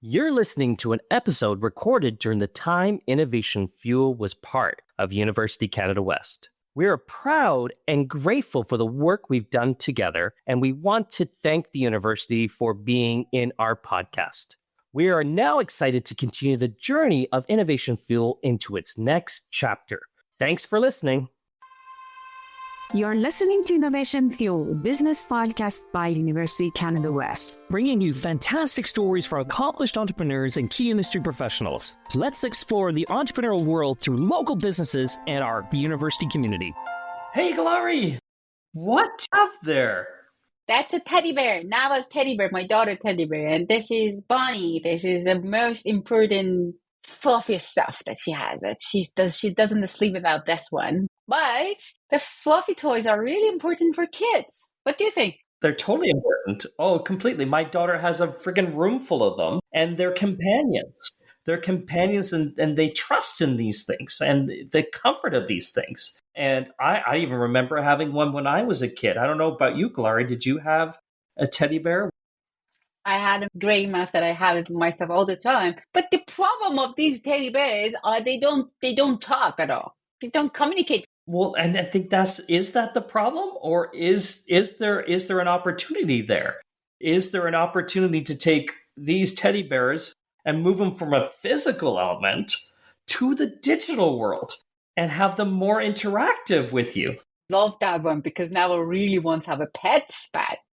You're listening to an episode recorded during the time Innovation Fuel was part of University Canada West. We are proud and grateful for the work we've done together, and we want to thank the university for being in our podcast. We are now excited to continue the journey of Innovation Fuel into its next chapter. Thanks for listening. You're listening to Innovation Fuel, business podcast by University Canada West, bringing you fantastic stories from accomplished entrepreneurs and key industry professionals. Let's explore the entrepreneurial world through local businesses and our university community. Hey, Gelareh, what do you have there? That's a teddy bear. Nava's teddy bear, my daughter teddy bear. And this is Bonnie. This is the most important, fluffiest stuff that she has. She doesn't sleep without this one. But the fluffy toys are really important for kids. What do you think? They're totally important. Oh, completely. My daughter has a friggin' room full of them, and they're companions. They're companions, and they trust in these things and the comfort of these things. And I even remember having one when I was a kid. I don't know about you, Gelareh. Did you have a teddy bear? I had a gray mouse that I have it myself all the time. But the problem of these teddy bears are they don't talk at all. They don't communicate. Well, and I think is that the problem, or is there an opportunity there? Is there an opportunity to take these teddy bears and move them from a physical element to the digital world and have them more interactive with you? Love that one, because now I really want to have a pet.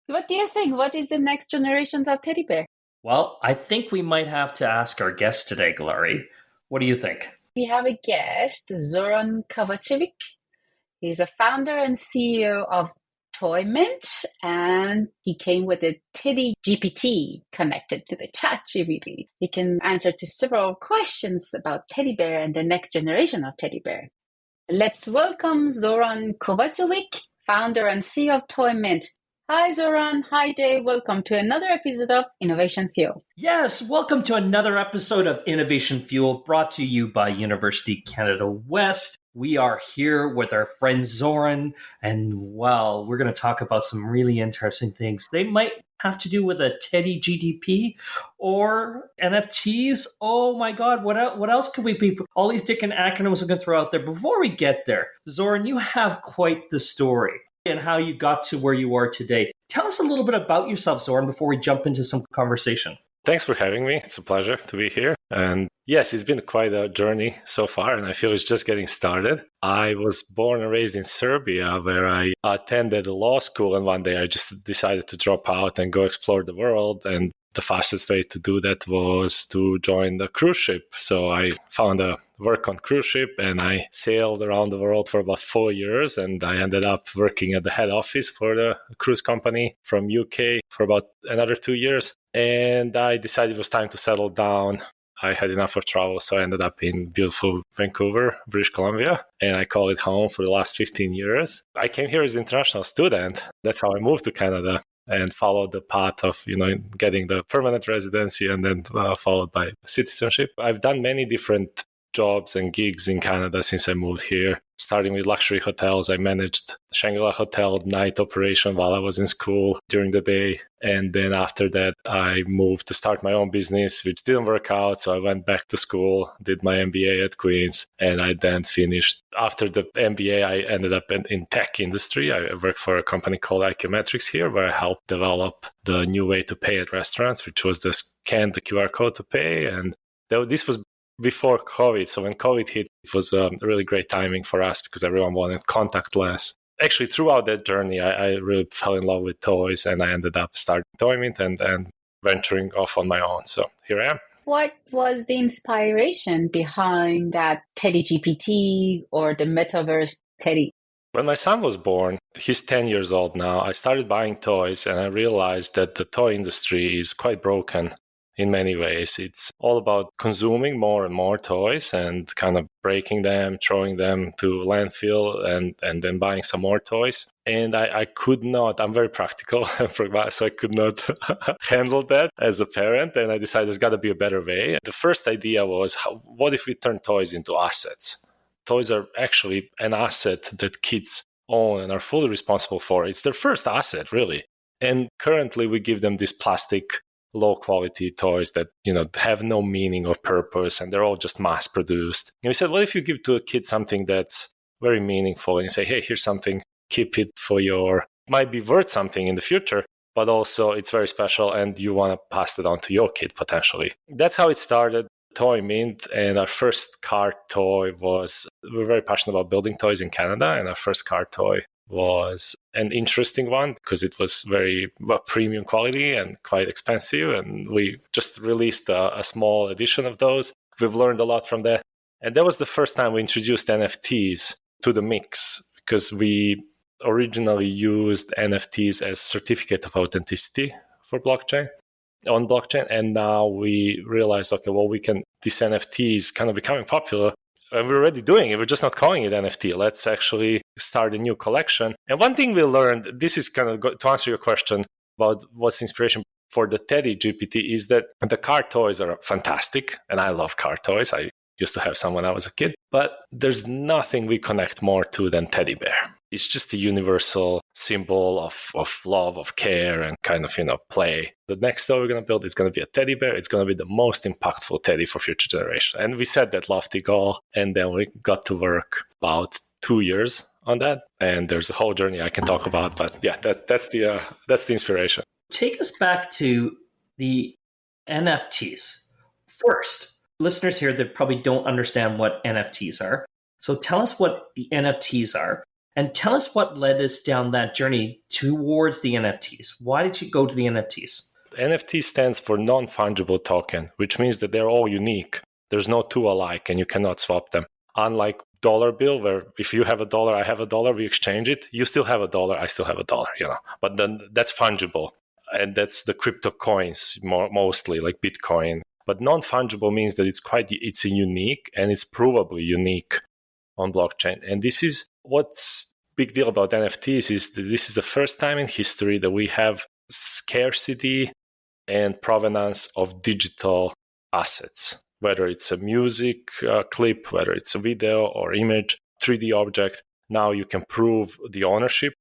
What do you think? What is the next generations of teddy bear? Well, I think we might have to ask our guest today, Gelareh. What do you think? We have a guest, Zoran Kovacevic. He's a founder and CEO of Toy Mint, and he came with a Teddy GPT connected to the chat GPT. He can answer to several questions about teddy bear and the next generation of teddy bear. Let's welcome Zoran Kovacevic, founder and CEO of Toy Mint. Hi, Zoran. Hi, Dave. Welcome to another episode of Innovation Fuel. Yes, welcome to another episode of Innovation Fuel, brought to you by University Canada West. We are here with our friend Zoran, and well, we're going to talk about some really interesting things. They might have to do with a Teddy GDP or NFTs. Oh my God, what else could we be? All these different acronyms we can throw out there. Before we get there, Zoran, you have quite the story and how you got to where you are today. Tell us a little bit about yourself, Zoran, before we jump into some conversation. Thanks for having me. It's a pleasure to be here. And yes, it's been quite a journey so far, and I feel it's just getting started. I was born and raised in Serbia, where I attended law school, and one day I just decided to drop out and go explore the world. And the fastest way to do that was to join the cruise ship. So I found a work on cruise ship, and I sailed around the world for about 4 years, and I ended up working at the head office for the cruise company from UK for about another 2 years. And I decided it was time to settle down. I had enough of travel, so I ended up in beautiful Vancouver, British Columbia, and I call it home for the last 15 years. I came here as an international student. That's how I moved to Canada and followed the path of, getting the permanent residency and then followed by citizenship. I've done many different jobs and gigs in Canada since I moved here. Starting with luxury hotels, I managed Shangri-La Hotel night operation while I was in school during the day. And then after that, I moved to start my own business, which didn't work out. So I went back to school, did my MBA at Queen's, and I then finished. After the MBA, I ended up in tech industry. I worked for a company called Icometrics here, where I helped develop the new way to pay at restaurants, which was the scan the QR code to pay. And this was before COVID. So when COVID hit, it was really great timing for us because everyone wanted contactless. Actually, throughout that journey, I really fell in love with toys, and I ended up starting Toy Mint and venturing off on my own. So here I am. What was the inspiration behind that Teddy GPT or the metaverse Teddy? When my son was born, he's 10 years old now, I started buying toys, and I realized that the toy industry is quite broken. In many ways, it's all about consuming more and more toys and kind of breaking them, throwing them to landfill, and then buying some more toys. And I could not, I'm very practical, so I could not handle that as a parent. And I decided there's got to be a better way. The first idea was, what if we turn toys into assets? Toys are actually an asset that kids own and are fully responsible for. It's their first asset, really. And currently we give them this plastic low quality toys that, have no meaning or purpose, and they're all just mass produced. And we said, what if you give to a kid something that's very meaningful, and you say, hey, here's something, keep it for might be worth something in the future, but also it's very special and you want to pass it on to your kid potentially. That's how it started. Toy Mint, and our first car toy we're very passionate about building toys in Canada, and our first car toy was an interesting one because it was very premium quality and quite expensive, and we just released a small edition of those. We've learned a lot from that, and that was the first time we introduced NFTs to the mix, because we originally used NFTs as certificate of authenticity for on blockchain, and now we realized, this NFT is kind of becoming popular, and we're already doing it. We're just not calling it NFT. Let's actually start a new collection. And one thing we learned, this is kind of to answer your question about what's the inspiration for the Teddy GPT, is that the car toys are fantastic, and I love car toys. I used to have some when I was a kid, but there's nothing we connect more to than teddy bear. It's just a universal symbol of love, of care, and kind of, play. The next toy we're going to build is going to be a teddy bear. It's going to be the most impactful teddy for future generations. And we set that lofty goal, and then we got to work about 2 years on that. And there's a whole journey I can talk about, but yeah, that's the inspiration. Take us back to the NFTs. First, listeners here that probably don't understand what NFTs are. So tell us what the NFTs are, and tell us what led us down that journey towards the NFTs. Why did you go to the NFTs? NFT stands for non-fungible token, which means that they're all unique. There's no two alike, and you cannot swap them. Unlike dollar bill, where if you have a dollar, I have a dollar, we exchange it. You still have a dollar, I still have a dollar, But then that's fungible, and that's the crypto coins mostly, like Bitcoin. But non-fungible means that it's unique, and it's provably unique on blockchain. And this is what's big deal about NFTs, is that this is the first time in history that we have scarcity and provenance of digital assets, whether it's a music clip, whether it's a video or image, 3D object. Now you can prove the ownership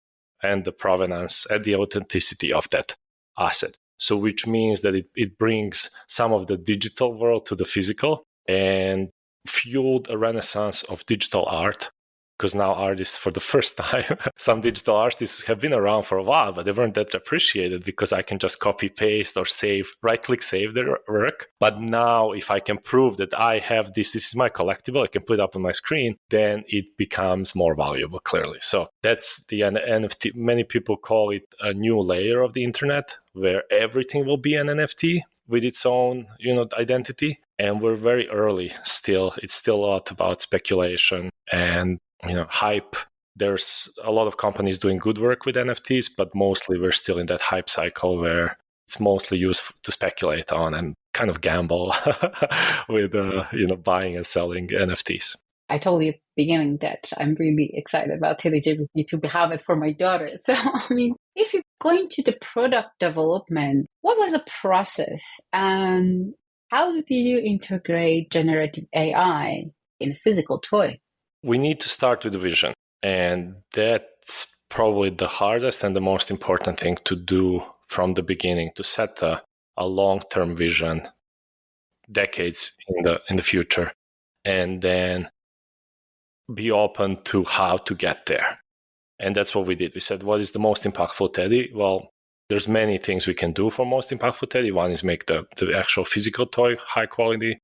and the provenance and the authenticity of that asset. So which means that it brings some of the digital world to the physical and fueled a renaissance of digital art, because now artists, for the first time, some digital artists have been around for a while, but they weren't that appreciated because I can just copy, paste, or right-click save their work. But now if I can prove that I have this is my collectible, I can put it up on my screen, then it becomes more valuable, clearly. So that's the NFT. Many people call it a new layer of the internet, where everything will be an NFT with its own, identity. And we're very early still. It's still a lot about speculation and hype. There's a lot of companies doing good work with NFTs, but mostly we're still in that hype cycle where it's mostly used to speculate on and kind of gamble with buying and selling NFTs. I told you at the beginning that I'm really excited about TeleGPT to have it for my daughter. So, if you're going to the product development, what was the process, and how did you integrate generative AI in a physical toy? We need to start with the vision, and that's probably the hardest and the most important thing to do from the beginning, to set a long-term vision, decades in the future, and then be open to how to get there. And that's what we did. We said, what is the most impactful teddy? Well, there's many things we can do for most impactful teddy. One is make the actual physical toy high quality,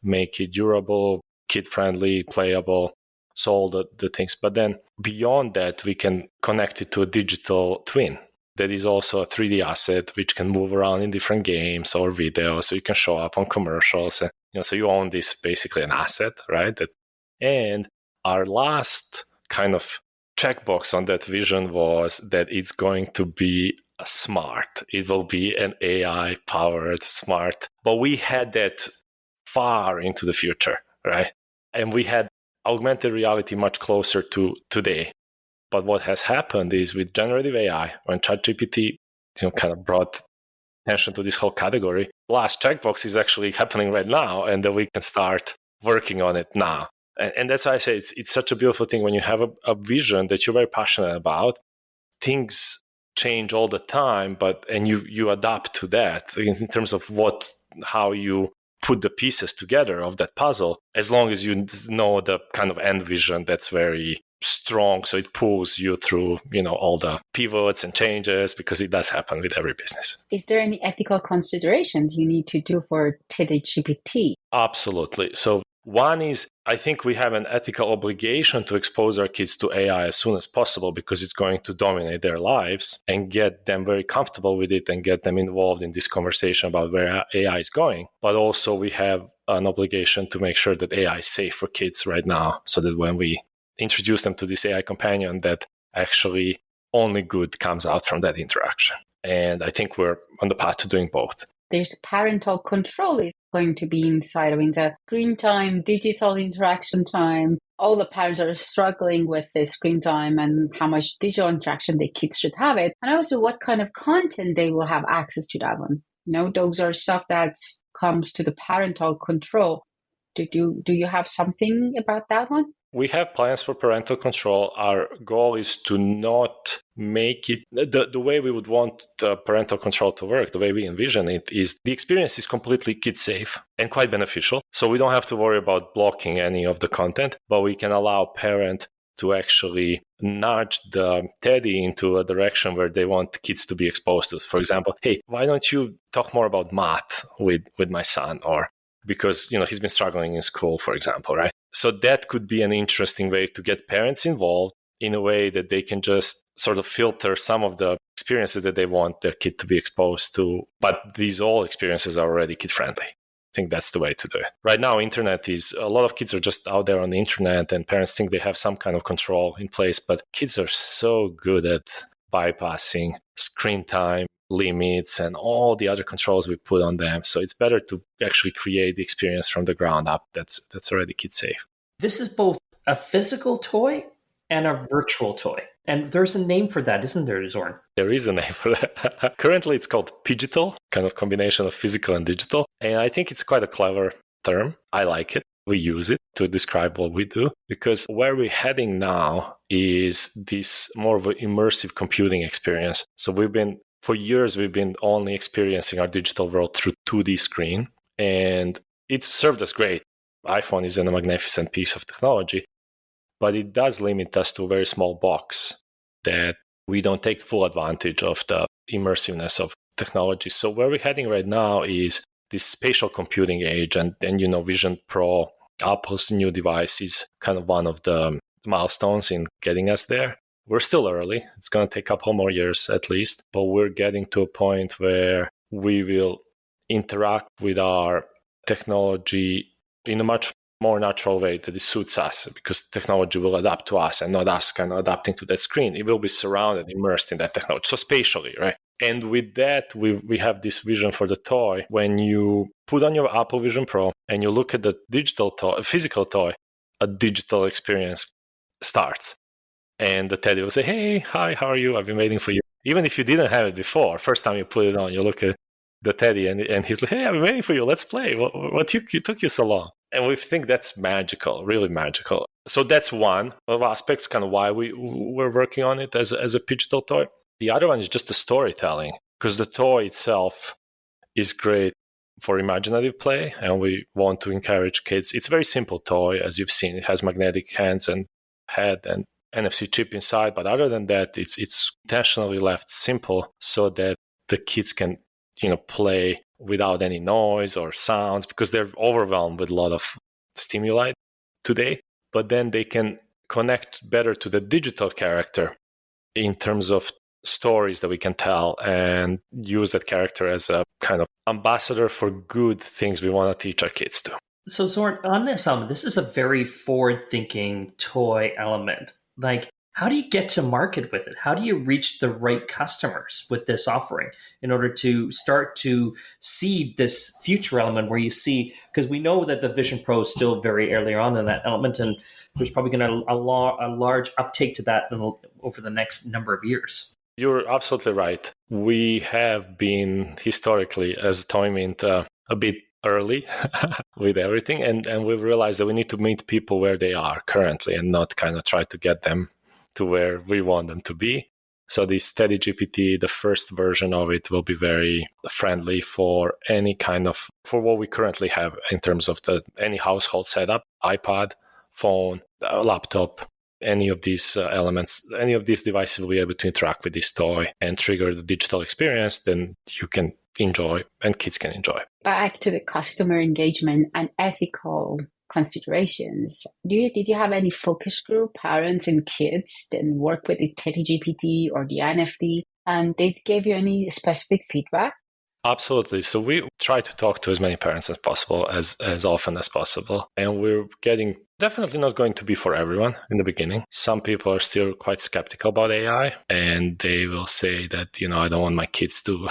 make it durable, kid-friendly, playable, so all the things. But then beyond that, we can connect it to a digital twin that is also a 3D asset, which can move around in different games or videos, so you can show up on commercials. And, so you own this, basically an asset, right? And our last kind of checkbox on that vision was that it's going to be smart. It will be an AI-powered smart. But we had that far into the future, right? And we had augmented reality much closer to today. But what has happened is with generative AI, when ChatGPT kind of brought attention to this whole category, the last checkbox is actually happening right now, and then we can start working on it now. And that's why I say it's such a beautiful thing when you have a vision that you're very passionate about. Things change all the time, and you adapt to that in terms of how you put the pieces together of that puzzle, as long as you know the kind of end vision that's very strong, so it pulls you through, all the pivots and changes, because it does happen with every business. Is there any ethical considerations you need to do for Teddy GPT? Absolutely. So one is, I think we have an ethical obligation to expose our kids to AI as soon as possible, because it's going to dominate their lives, and get them very comfortable with it and get them involved in this conversation about where AI is going. But also we have an obligation to make sure that AI is safe for kids right now, so that when we introduce them to this AI companion, that actually only good comes out from that interaction. And I think we're on the path to doing both. There's parental control is going to be inside of the screen time, digital interaction time. All the parents are struggling with the screen time and how much digital interaction the kids should have it. And also what kind of content they will have access to that one. Those are stuff that comes to the parental control. Do you have something about that one? We have plans for parental control. Our goal is to not make it the way we would want the parental control to work. The way we envision it is the experience is completely kid safe and quite beneficial. So we don't have to worry about blocking any of the content, but we can allow parent to actually nudge the Teddy into a direction where they want kids to be exposed to. For example, hey, why don't you talk more about math with my son? Or because, he's been struggling in school, for example, right? So that could be an interesting way to get parents involved in a way that they can just sort of filter some of the experiences that they want their kid to be exposed to. But these all experiences are already kid-friendly. I think that's the way to do it. Right now, internet is, a lot of kids are just out there on the internet, and parents think they have some kind of control in place, but kids are so good at bypassing screen time limits and all the other controls we put on them. So it's better to actually create the experience from the ground up that's already kid safe. This is both a physical toy and a virtual toy. And there's a name for that, isn't there, Zoran? There is a name for that. Currently, it's called Pigital, kind of combination of physical and digital. And I think it's quite a clever term. I like it. We use it to describe what we do, because where we're heading now is this more of an immersive computing experience. So for years, we've been only experiencing our digital world through 2D screen, and it's served us great. iPhone is a magnificent piece of technology, but it does limit us to a very small box that we don't take full advantage of the immersiveness of technology. So where we're heading right now is this spatial computing age, and Vision Pro, Apple's new device, is kind of one of the milestones in getting us there. We're still early. It's going to take a couple more years at least, but we're getting to a point where we will interact with our technology in a much more natural way that it suits us, because technology will adapt to us and not us kind of adapting to that screen. It will be surrounded, immersed in that technology. So spatially, right? And with that, we have this vision for the toy. When you put on your Apple Vision Pro and you look at the digital toy, physical toy, a digital experience starts. And the Teddy will say, hey, hi, how are you? I've been waiting for you. Even if you didn't have it before, first time you put it on, you look at the Teddy and he's like, hey, I've been waiting for you. Let's play. What took you so long? And we think that's magical, really magical. So that's one of aspects, kind of why we're working on it as a digital toy. The other one is just the storytelling, because the toy itself is great for imaginative play, and we want to encourage kids. It's a very simple toy, as you've seen. It has magnetic hands and head and NFC chip inside, but other than that, it's intentionally left simple so that the kids can, play without any noise or sounds, because they're overwhelmed with a lot of stimuli today. But then they can connect better to the digital character in terms of stories that we can tell, and use that character as a kind of ambassador for good things we want to teach our kids to. So Zoran, on this element, this is a very forward-thinking toy element. Like, how do you get to market with it? How do you reach the right customers with this offering in order to start to see this future element where you see, because we know that the Vision Pro is still very early on in that element, and there's probably going to a large uptake to that over the next number of years. You're absolutely right. We have been historically, as Toy Mint, a bit early with everything, and we've realized that we need to meet people where they are currently and not kind of try to get them to where we want them to be. So this Teddy GPT, the first version of it, will be very friendly for for what we currently have in terms of any household setup, iPad, phone, laptop, any of these elements, any of these devices will be able to interact with this toy and trigger the digital experience, then you can enjoy and kids can enjoy. Back to the customer engagement and ethical considerations. Did you have any focus group, parents and kids, that work with the Teddy GPT or the NFT, and they gave you any specific feedback? Absolutely. So we try to talk to as many parents as possible, as often as possible. And we're getting definitely not going to be for everyone in the beginning. Some people are still quite skeptical about AI, and they will say that, I don't want my kids to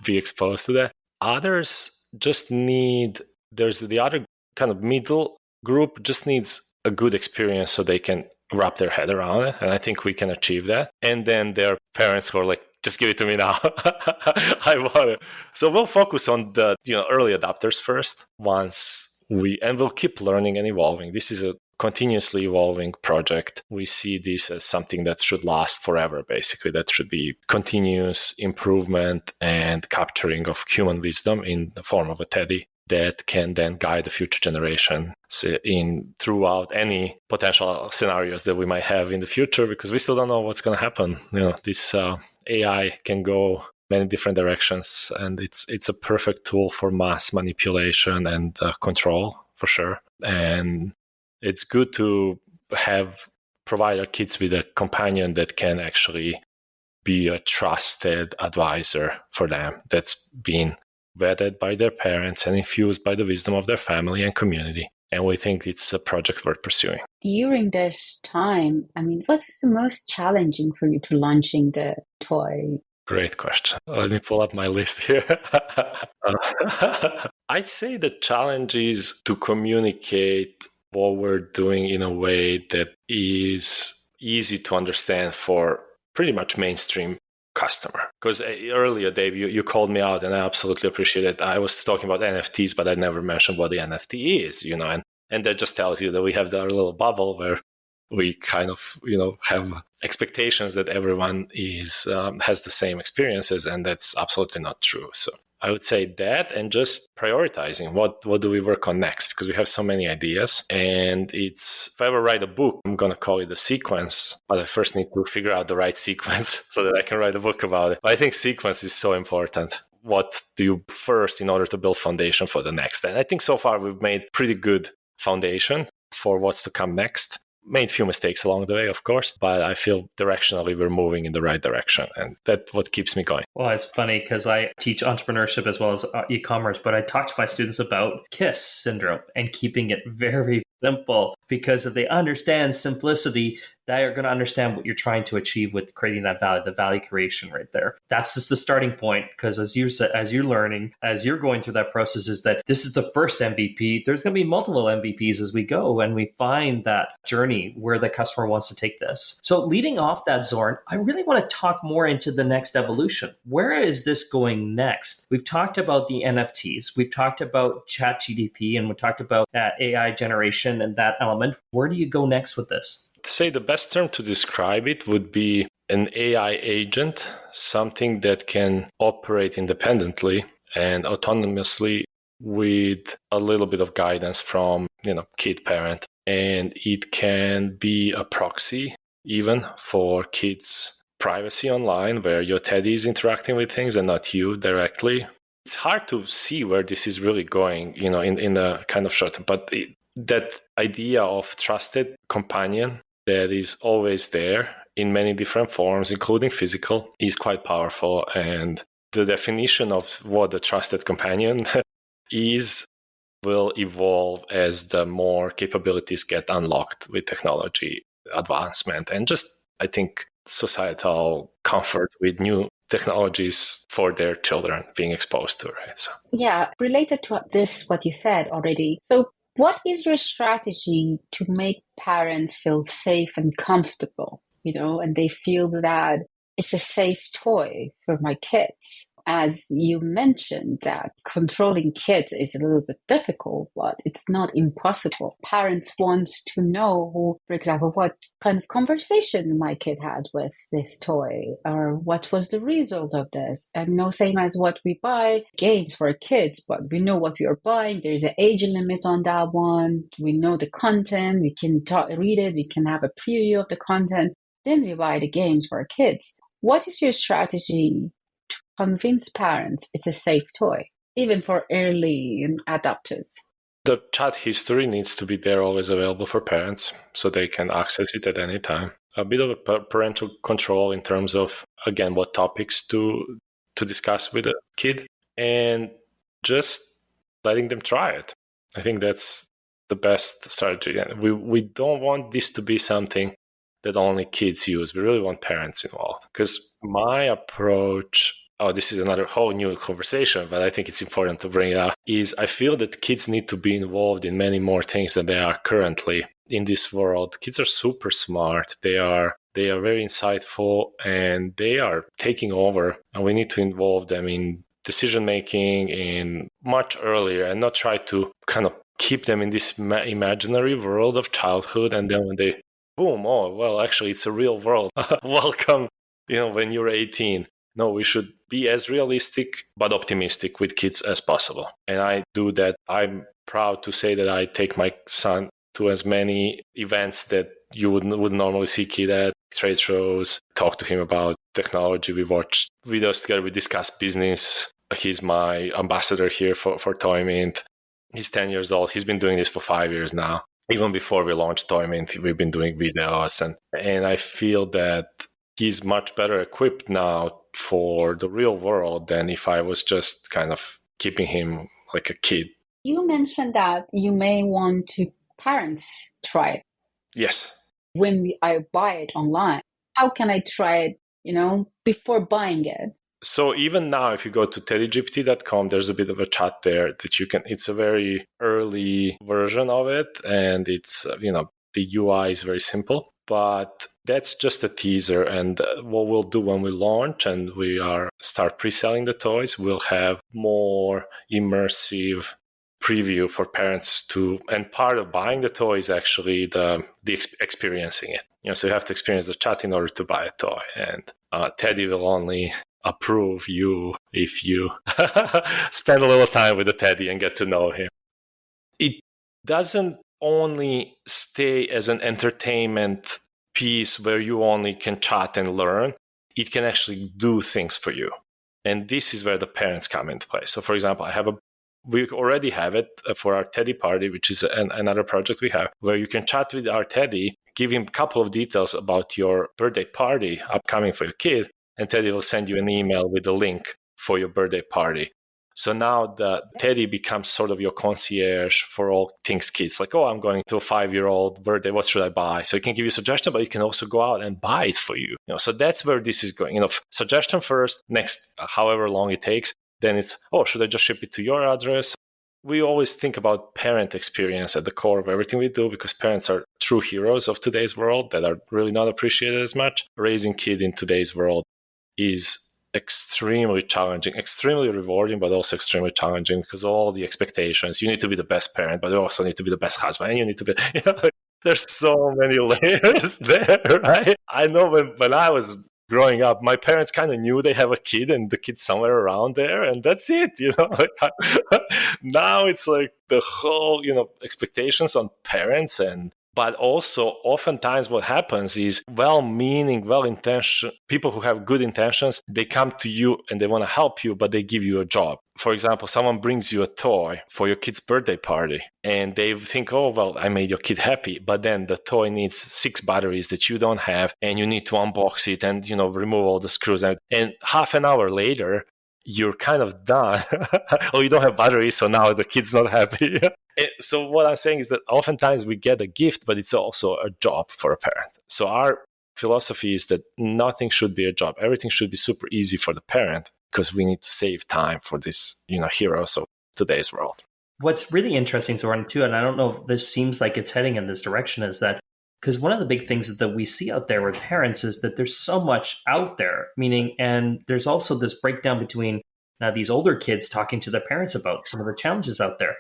be exposed to that. Others just there's the other kind of middle group just needs a good experience so they can wrap their head around it. And I think we can achieve that. And then there are parents who are like, just give it to me now. I want it. So we'll focus on the early adopters first. And we'll keep learning and evolving. This is a continuously evolving project. We see this as something that should last forever, basically. That should be continuous improvement and capturing of human wisdom in the form of a Teddy that can then guide the future generation throughout any potential scenarios that we might have in the future, because we still don't know what's going to happen. This AI can go many different directions, and it's a perfect tool for mass manipulation and control for sure. And it's good to provide our kids with a companion that can actually be a trusted advisor for them, that's been vetted by their parents and infused by the wisdom of their family and community. And we think it's a project worth pursuing. During this time, what is the most challenging for you to launching the toy? Great question. Let me pull up my list here. I'd say the challenge is to communicate what we're doing in a way that is easy to understand for pretty much mainstream customer. Because earlier, Dave, you called me out, and I absolutely appreciate it. I was talking about NFTs, but I never mentioned what the NFT is, and that just tells you that we have our little bubble where we kind of, have expectations that everyone has the same experiences, and that's absolutely not true. So I would say that, and just prioritizing what do we work on next, because we have so many ideas. And if I ever write a book, I'm going to call it a sequence, but I first need to figure out the right sequence so that I can write a book about it. But I think sequence is so important. What do you first in order to build foundation for the next? And I think so far we've made pretty good foundation for what's to come next. Made few mistakes along the way, of course, but I feel directionally we're moving in the right direction, and that's what keeps me going. Well, it's funny because I teach entrepreneurship as well as e-commerce, but I talk to my students about KISS syndrome and keeping it very simple, because if they understand simplicity, they are going to understand what you're trying to achieve with creating that value, the value creation right there. That's just the starting point, because as you said, as you're learning, as you're going through that process, is that this is the first MVP. There's going to be multiple MVPs as we go, and we find that journey where the customer wants to take this. So leading off that, Zoran, I really want to talk more into the next evolution. Where is this going next? We've talked about the NFTs. We've talked about ChatGPT, and we talked about AI generation and that element. Where do you go next with this? To say the best term to describe it would be an AI agent, something that can operate independently and autonomously with a little bit of guidance from, kid parent. And it can be a proxy even for kids' privacy online, where your Teddy is interacting with things and not you directly. It's hard to see where this is really going, in a kind of short term, but that idea of trusted companion that is always there in many different forms, including physical, is quite powerful. And the definition of what a trusted companion is will evolve as the more capabilities get unlocked with technology advancement and just, I think, societal comfort with new technologies for their children being exposed to, right? So, yeah, related to this, what you said already. So what is your strategy to make parents feel safe and comfortable, and they feel that it's a safe toy for my kids? As you mentioned, that controlling kids is a little bit difficult, but it's not impossible. Parents want to know, who, for example, what kind of conversation my kid had with this toy, or what was the result of this. And no, same as what we buy games for kids, but we know what we are buying. There's an age limit on that one. We know the content. We can read it. We can have a preview of the content. Then we buy the games for kids. What is your strategy to convince parents it's a safe toy, even for early adopters? The chat history needs to be there, always available for parents, so they can access it at any time. A bit of a parental control in terms of, again, what topics to discuss with a kid, and just letting them try it. I think that's the best strategy. And we don't want this to be something that only kids use. We really want parents involved. Because my approach, this is another whole new conversation, but I think it's important to bring it up, is I feel that kids need to be involved in many more things than they are currently in this world. Kids are super smart. They are very insightful, and they are taking over. And we need to involve them in decision making in much earlier, and not try to kind of keep them in this imaginary world of childhood. And then when they boom, actually it's a real world. Welcome, when you're 18. No, we should be as realistic but optimistic with kids as possible. And I do that. I'm proud to say that I take my son to as many events that you would normally see kid at, trade shows, talk to him about technology. We watch videos together. We discuss business. He's my ambassador here for Toy Mint. He's 10 years old. He's been doing this for 5 years now. Even before we launched Toy Mint, we've been doing videos. And I feel that he's much better equipped now for the real world than if I was just kind of keeping him like a kid. You mentioned that you may want to parents try it. Yes. When I buy it online, how can I try it, before buying it? So even now, if you go to teddygpt.com, there's a bit of a chat there that you can, it's a very early version of it. And it's, the UI is very simple, but that's just a teaser. And what we'll do when we launch and we start pre-selling the toys, we'll have more immersive preview for parents and part of buying the toy is actually the experiencing it. So you have to experience the chat in order to buy a toy. And Teddy will only approve you if you spend a little time with the Teddy and get to know him. It doesn't only stay as an entertainment piece where you only can chat and learn. It can actually do things for you. And this is where the parents come into play. So for example, we already have it for our Teddy party, which is another project we have, where you can chat with our Teddy, give him a couple of details about your birthday party upcoming for your kid, and Teddy will send you an email with a link for your birthday party. So now the Teddy becomes sort of your concierge for all things kids. Like, I'm going to a 5-year-old birthday. What should I buy? So he can give you a suggestion, but he can also go out and buy it for you. So that's where this is going. Suggestion first, next, however long it takes. Then it's, should I just ship it to your address? We always think about parent experience at the core of everything we do, because parents are true heroes of today's world that are really not appreciated as much. Raising kids in today's world is extremely challenging, extremely rewarding, but also extremely challenging because all the expectations. You need to be the best parent, but you also need to be the best husband, and you need to be, there's so many layers there, right? I know when I was growing up, my parents kind of knew they have a kid and the kid's somewhere around there, and that's it, Now it's like the whole, expectations on parents but also oftentimes what happens is well-meaning, well-intentioned people who have good intentions, they come to you and they want to help you, but they give you a job. For example, someone brings you a toy for your kid's birthday party and they think, I made your kid happy. But then the toy needs 6 batteries that you don't have and you need to unbox it and, remove all the screws. And half an hour later, you're kind of done. You don't have batteries, so now the kid's not happy. So what I'm saying is that oftentimes we get a gift, but it's also a job for a parent. So our philosophy is that nothing should be a job. Everything should be super easy for the parent because we need to save time for this, heroes of today's world. What's really interesting, Zoran, too, and I don't know if this seems like it's heading in this direction, is that because one of the big things that we see out there with parents is that there's so much out there, and there's also this breakdown between these older kids talking to their parents about some of the challenges out there.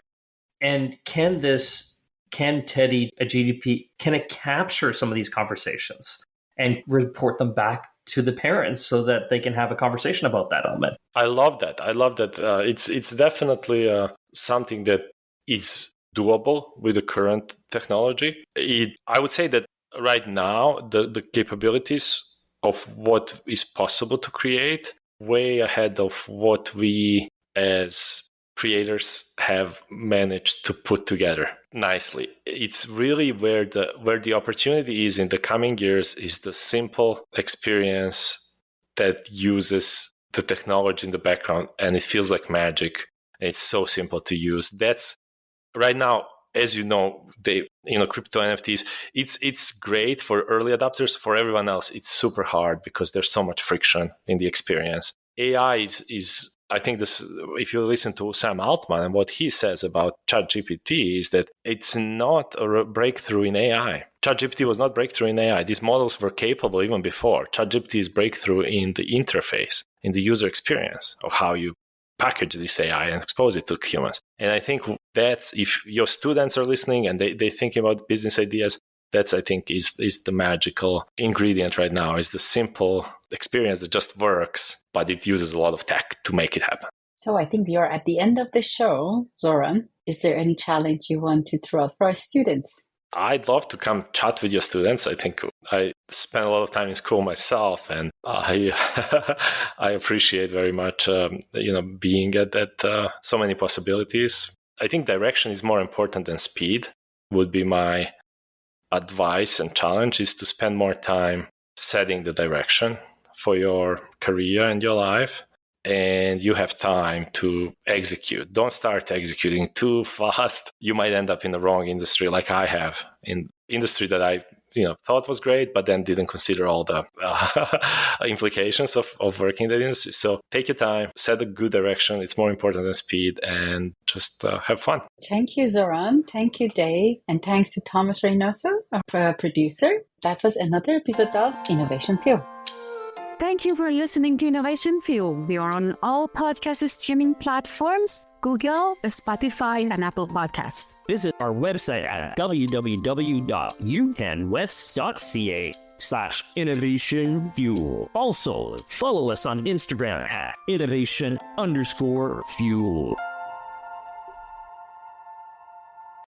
And can Teddy, a GDP, can it capture some of these conversations and report them back to the parents so that they can have a conversation about that element? I love that. It's definitely something that is doable with the current technology. I would say that right now, the capabilities of what is possible to create way ahead of what we as creators have managed to put together nicely. It's really where the opportunity is in the coming years is the simple experience that uses the technology in the background, and it feels like magic. It's so simple to use. That's right now, as you know, crypto NFTs, it's great for early adopters. For everyone else, it's super hard because there's so much friction in the experience. AI is I think this, if you listen to Sam Altman and what he says about ChatGPT, is that it's not a breakthrough in AI. ChatGPT was not breakthrough in AI. These models were capable even before. ChatGPT is breakthrough in the interface, in the user experience of how you package this AI and expose it to humans. And I think that's, if your students are listening and they think about business ideas, that's, I think, is the magical ingredient right now, is the simple experience that just works, but it uses a lot of tech to make it happen. So I think we are at the end of the show. Zoran, is there any challenge you want to throw out for our students? I'd love to come chat with your students. I think I spent a lot of time in school myself, and I appreciate very much, being at so many possibilities. I think direction is more important than speed. Would be my advice and challenge, is to spend more time setting the direction for your career and your life, and you have time to execute. Don't start executing too fast. You might end up in the wrong industry, like I have, in industry that I thought was great, but then didn't consider all the implications of working in that industry. So take your time, set a good direction. It's more important than speed, and just have fun. Thank you, Zoran. Thank you, Dave. And thanks to Thomas Reynoso, our producer. That was another episode of Innovation Fuel. Thank you for listening to Innovation Fuel. We are on all podcast streaming platforms, Google, Spotify, and Apple Podcasts. Visit our website at www.upenwest.ca/Innovation Fuel. Also, follow us on Instagram at innovation_fuel.